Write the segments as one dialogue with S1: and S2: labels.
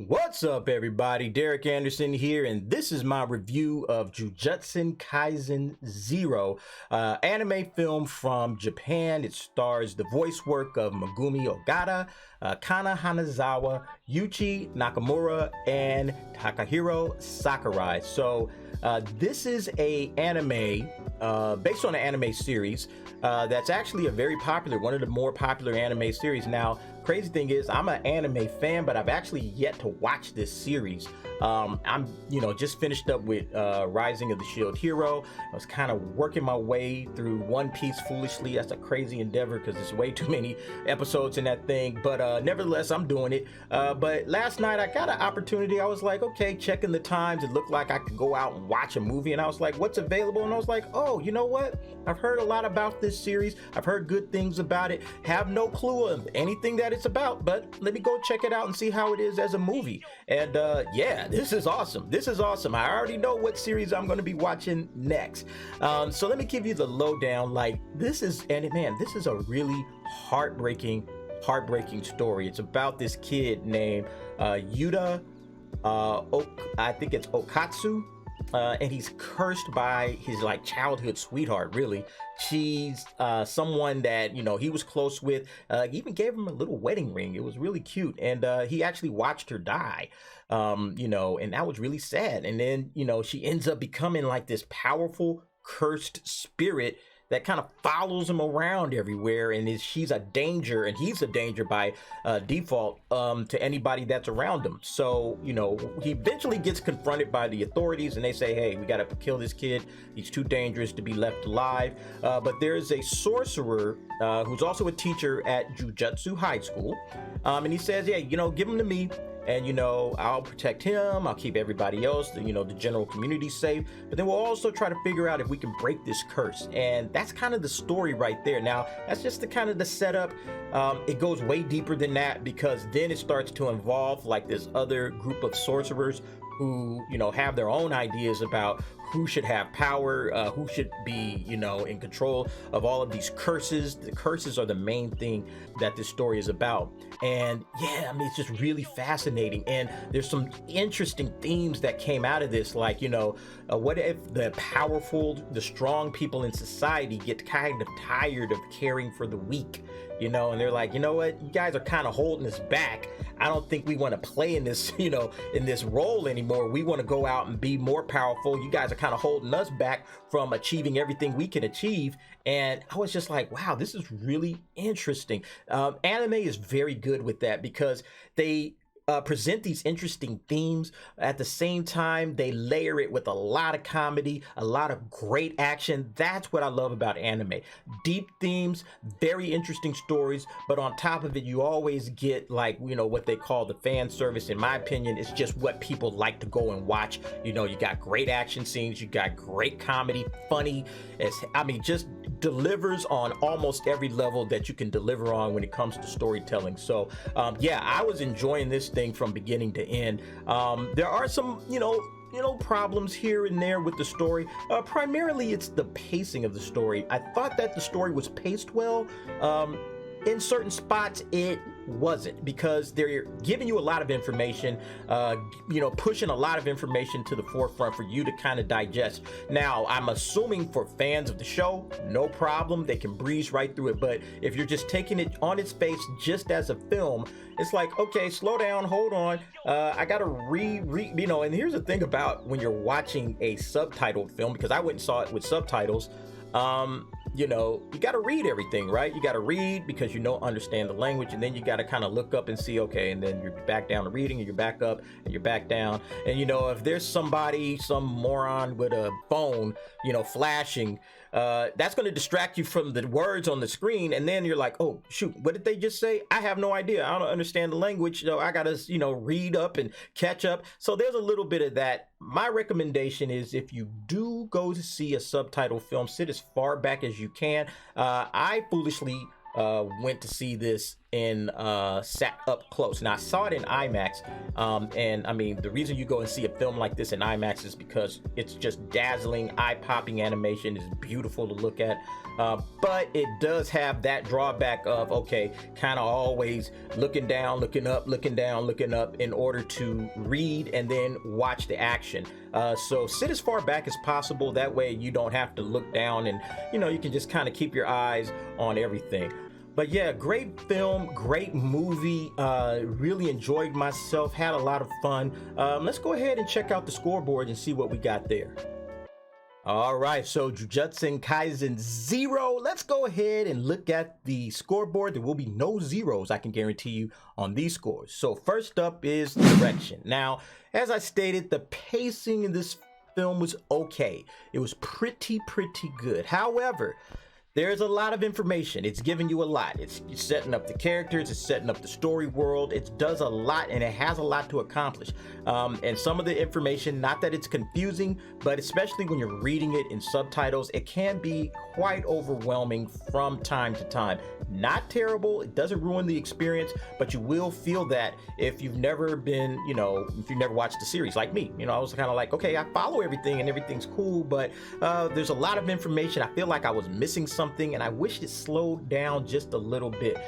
S1: What's up, everybody? Derek Anderson here, and this is my review of Jujutsu Kaisen Zero, anime film from Japan. It stars the voice work of Megumi Ogata, Kana Hanazawa, Yuichi Nakamura, and Takahiro Sakurai. So this is a anime based on an anime series that's actually a very popular, one of the more popular anime series. Now, crazy thing is, I'm an anime fan, but I've actually yet to watch this series. I'm, just finished up with Rising of the Shield Hero. I was kind of working my way through One Piece foolishly. That's a crazy endeavor because there's way too many episodes in that thing. But nevertheless, I'm doing it. But last night I got an opportunity. I was like, okay, checking the times. It looked like I could go out and watch a movie. And I was like, what's available? And I was like, oh, you know what? I've heard a lot about this series. I've heard good things about it. Have no clue of anything that it's about, but let me go check it out and see how it is as a movie. And yeah, this is awesome. This is awesome. I already know what series I'm going to be watching next. So let me give you the lowdown. Like, this is, and man, this is a really heartbreaking story. It's about this kid named Yuta, I think it's Okatsu. And he's cursed by his childhood sweetheart. Really, she's someone that he was close with. He even gave him a little wedding ring. It was really cute, and he actually watched her die. And that was really sad. And then she ends up becoming like this powerful cursed spirit that kind of follows him around everywhere, and she's a danger, and he's a danger by default to anybody that's around him. So he eventually gets confronted by the authorities, and they say, hey, we gotta kill this kid. He's too dangerous to be left alive. But there's a sorcerer who's also a teacher at Jujutsu High School, and he says, yeah, give him to me, and I'll protect him, I'll keep everybody else, the general community safe, but then we'll also try to figure out if we can break this curse. And that's kind of the story right there. Now, that's just the kind of the setup. It goes way deeper than that, because then it starts to involve like this other group of sorcerers who have their own ideas about who should have power, who should be in control of all of these curses. The curses are the main thing that this story is about. And yeah, I mean, it's just really fascinating, and there's some interesting themes that came out of this, like what if the powerful, the strong people in society get kind of tired of caring for the weak, and they're like, you know what, you guys are kind of holding us back. I don't think we want to play in this in this role anymore. We want to go out and be more powerful. You guys are kind of holding us back from achieving everything we can achieve. And I was just like, wow, this is really interesting. Anime is very good with that, because they present these interesting themes. At the same time, they layer it with a lot of comedy, a lot of great action. That's what I love about anime. Deep themes, very interesting stories, but on top of it, you always get what they call the fan service. In my opinion, it's just what people like to go and watch. You got great action scenes, you got great comedy, funny. Just delivers on almost every level that you can deliver on when it comes to storytelling. So yeah, I was enjoying this thing from beginning to end. There are some problems here and there with the story. Primarily it's the pacing of the story. I thought that the story was paced well. In certain spots it wasn't, because they're giving you a lot of information, pushing a lot of information to the forefront for you to kind of digest. Now, I'm assuming for fans of the show, no problem, they can breeze right through it. But if you're just taking it on its face just as a film, it's like, okay, slow down, hold on, I gotta and here's the thing about when you're watching a subtitled film, because I went and saw it with subtitles. You got to read everything, right? You got to read because you don't understand the language, and then you got to kind of look up and see, okay, and then you're back down to reading, and you're back up, and you're back down. And if there's some moron with a phone, flashing, that's going to distract you from the words on the screen, and then you're like, oh shoot, what did they just say? I have no idea, I don't understand the language, I gotta read up and catch up. So there's a little bit of that. My recommendation is, if you do go to see a subtitle film, sit as far back as you can. I foolishly went to see this in sat up close. Now I saw it in IMAX, and I mean the reason you go and see a film like this in IMAX is because it's just dazzling, eye-popping animation. Is beautiful to look at, but it does have that drawback of, okay, kind of always looking down, looking up, looking down, looking up in order to read and then watch the action. So sit as far back as possible, that way you don't have to look down, and you can just kind of keep your eyes on everything. But yeah, great film, great movie. Really enjoyed myself, had a lot of fun. Let's go ahead and check out the scoreboard and see what we got there. All right, so Jujutsu Kaisen 0. Let's go ahead and look at the scoreboard. There will be no zeros, I can guarantee you, on these scores. So first up is direction. Now, as I stated, the pacing in this film was okay. It was pretty good. However, there's a lot of information. It's giving you a lot. It's setting up the characters, it's setting up the story world. It does a lot, and it has a lot to accomplish. And some of the information, not that it's confusing, but especially when you're reading it in subtitles, it can be quite overwhelming from time to time. Not terrible, it doesn't ruin the experience, but you will feel that if you've never been, if you've never watched the series like me. I was kind of like, okay, I follow everything and everything's cool, but there's a lot of information. I feel like I was missing something, and I wish it slowed down just a little bit.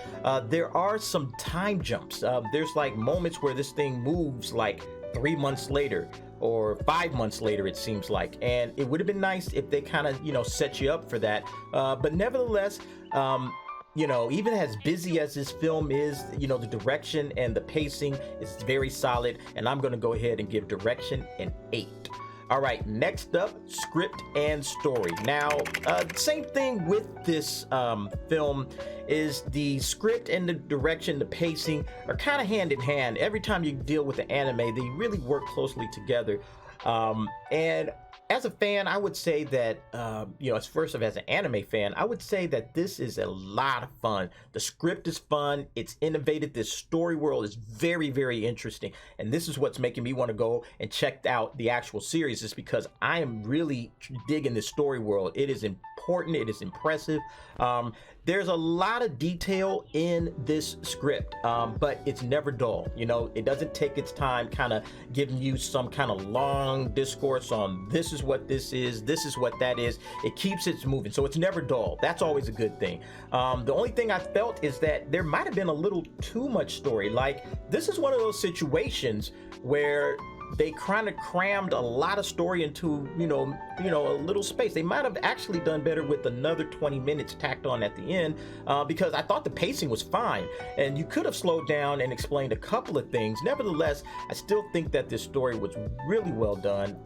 S1: There are some time jumps. There's like moments where this thing moves like 3 months later or 5 months later, it seems like, and it would have been nice if they kind of set you up for that. But nevertheless, even as busy as this film is, the direction and the pacing is very solid, and I'm going to go ahead and give direction an 8. All right, next up, script and story. Now, same thing with this film is the script and the direction, the pacing are kind of hand in hand. Every time you deal with the anime, they really work closely together. And as a fan, I would say that, as an anime fan, I would say that this is a lot of fun. The script is fun. It's innovative. This story world is very interesting. And this is what's making me want to go and check out the actual series, is because I am really digging this story world. It is important. It is impressive. There's a lot of detail in this script, but it's never dull. It doesn't take its time kind of giving you some kind of long discourse on this is what this is what that is. It keeps it moving, so it's never dull. That's always a good thing. The only thing I felt is that there might have been a little too much story. Like, this is one of those situations where they kind of crammed a lot of story into a little space. They might have actually done better with another 20 minutes tacked on at the end, because I thought the pacing was fine and you could have slowed down and explained a couple of things. Nevertheless, I still think that this story was really well done.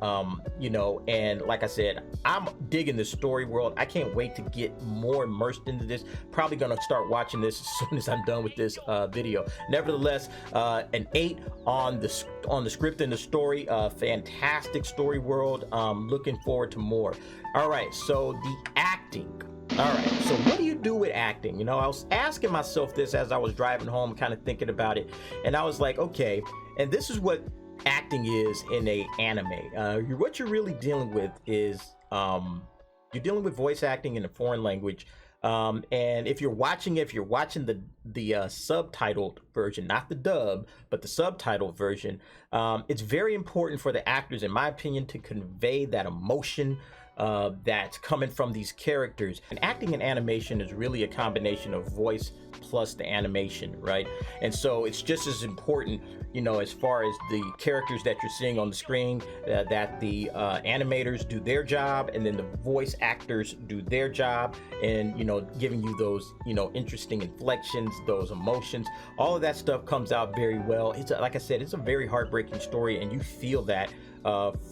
S1: And like I said, I'm digging this story world. I can't wait to get more immersed into this. Probably gonna start watching this as soon as I'm done with this video. Nevertheless, an 8 on the script and the story. Fantastic story world. Looking forward to more. All right, so the acting. All right, so what do you do with acting? I was asking myself this as I was driving home, kind of thinking about it, and I was like, okay, and this is what acting is in a anime. What you're really dealing with is you're dealing with voice acting in a foreign language. And if you're watching the subtitled version, not the dub, but the subtitled version, it's very important for the actors, in my opinion, to convey that emotion that's coming from these characters. And acting in animation is really a combination of voice plus the animation, right? And so it's just as important, as far as the characters that you're seeing on the screen, that the animators do their job, and then the voice actors do their job, and giving you those interesting inflections, those emotions. All of that stuff comes out very well. It's like I said, it's a very heartbreaking story, and you feel that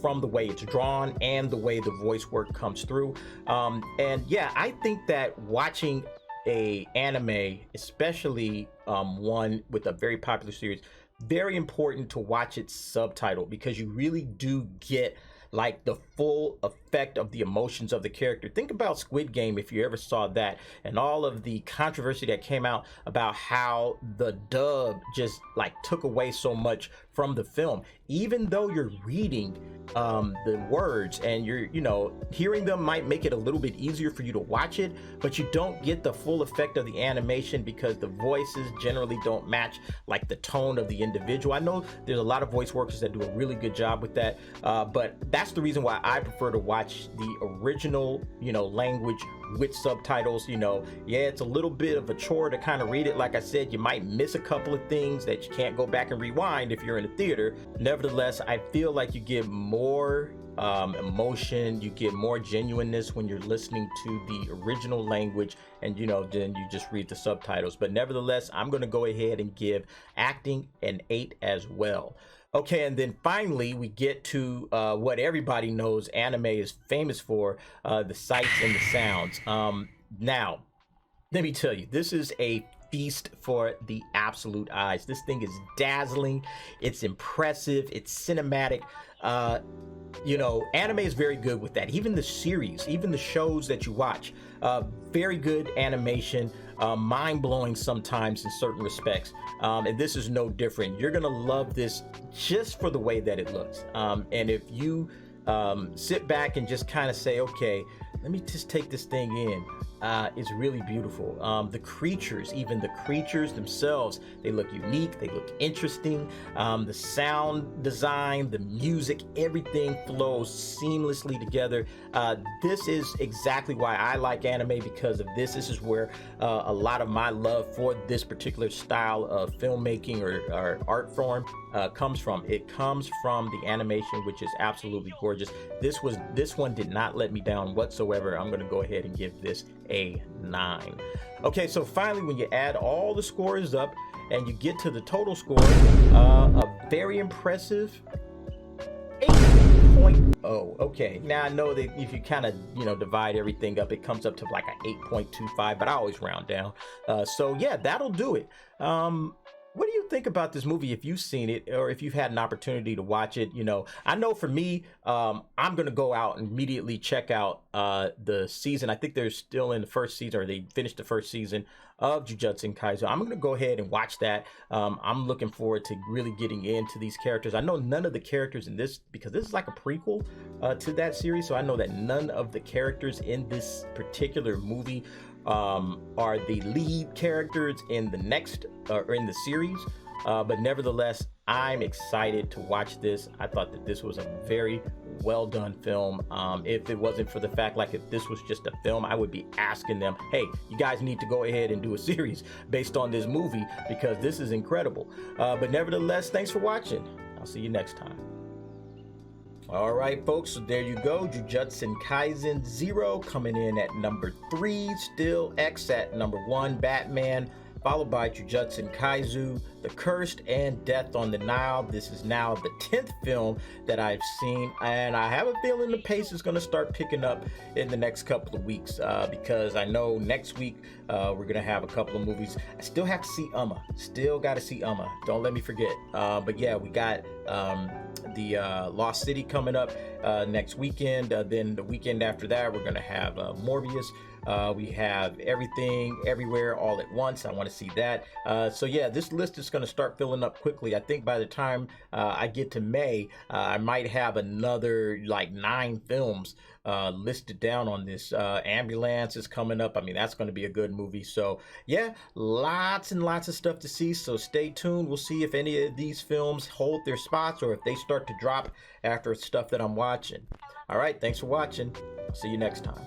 S1: from the way it's drawn and the way the voice work comes through. And yeah, I think that watching a anime, especially one with a very popular series, very important to watch it subtitled, because you really do get like the full effect effect of the emotions of the character. Think about Squid Game, if you ever saw that, and all of the controversy that came out about how the dub just like took away so much from the film. Even though you're reading the words and you're, you know, hearing them might make it a little bit easier for you to watch it, but you don't get the full effect of the animation because the voices generally don't match like the tone of the individual. I know there's a lot of voice workers that do a really good job with that, but that's the reason why I prefer to watch the original, you know, language with subtitles. You know, yeah, it's a little bit of a chore to kind of read it. Like I said, you might miss a couple of things that you can't go back and rewind if you're in a theater. Nevertheless, I feel like you get more emotion, you get more genuineness when you're listening to the original language, and you know, then you just read the subtitles. But nevertheless, I'm going to go ahead and give acting an 8 as well. Okay, and then finally we get to what everybody knows anime is famous for, the sights and the sounds. Now, let me tell you, this is a feast for the absolute eyes. This thing is dazzling, it's impressive, it's cinematic. You know, anime is very good with that. Even the series, even the shows that you watch, very good animation, mind-blowing sometimes in certain respects, and this is no different. You're gonna love this just for the way that it looks, and if you sit back and just kind of say, okay, let me just take this thing in, it's really beautiful. The creatures, even the creatures themselves, they look unique, they look interesting. The sound design, the music, everything flows seamlessly together. This is exactly why I like anime, because of this. This is where a lot of my love for this particular style of filmmaking or art form comes from. It comes from the animation, which is absolutely gorgeous. This one did not let me down whatsoever. I'm going to go ahead and give this a 9. Okay, so finally, when you add all the scores up and you get to the total score, a very impressive 8.0. Okay, now I know that if you kind of, you know, divide everything up, it comes up to like an 8.25, but I always round down. So yeah, that'll do it. What do you think about this movie, if you've seen it or if you've had an opportunity to watch it? You know, I know for me, I'm going to go out and immediately check out the season. I think they're still in the first season, or they finished the first season of Jujutsu Kaisen. I'm going to go ahead and watch that. I'm looking forward to really getting into these characters. I know none of the characters in this, because this is like a prequel to that series, so I know that none of the characters in this particular movie are the lead characters in the next or in the series, but nevertheless, I'm excited to watch this. I thought that this was a very well done film. If it wasn't for the fact, like, if this was just a film, I would be asking them, hey, you guys need to go ahead and do a series based on this movie, because this is incredible. But nevertheless, thanks for watching. I'll see you next time. All right, folks, so there you go. Jujutsu Kaisen 0 coming in at number 3. Still X at number 1. Batman, followed by Jujutsu Kaisen, The Cursed, and Death on the Nile. This is now the 10th film that I've seen, and I have a feeling the pace is going to start picking up in the next couple of weeks, because I know next week we're going to have a couple of movies. I still have to see Uma. Still got to see Uma. Don't let me forget. But yeah, we got the Lost City coming up next weekend. Then the weekend after that, we're going to have Morbius. We have Everything Everywhere All at Once. I want to see that. So yeah, this list is going to start filling up quickly. I think by the time I get to May, I might have another like 9 films listed down on this. Ambulance is coming up. I mean, that's going to be a good movie. So yeah, lots and lots of stuff to see. So stay tuned. We'll see if any of these films hold their spots or if they start to drop after stuff that I'm watching. All right, thanks for watching. I'll see you next time.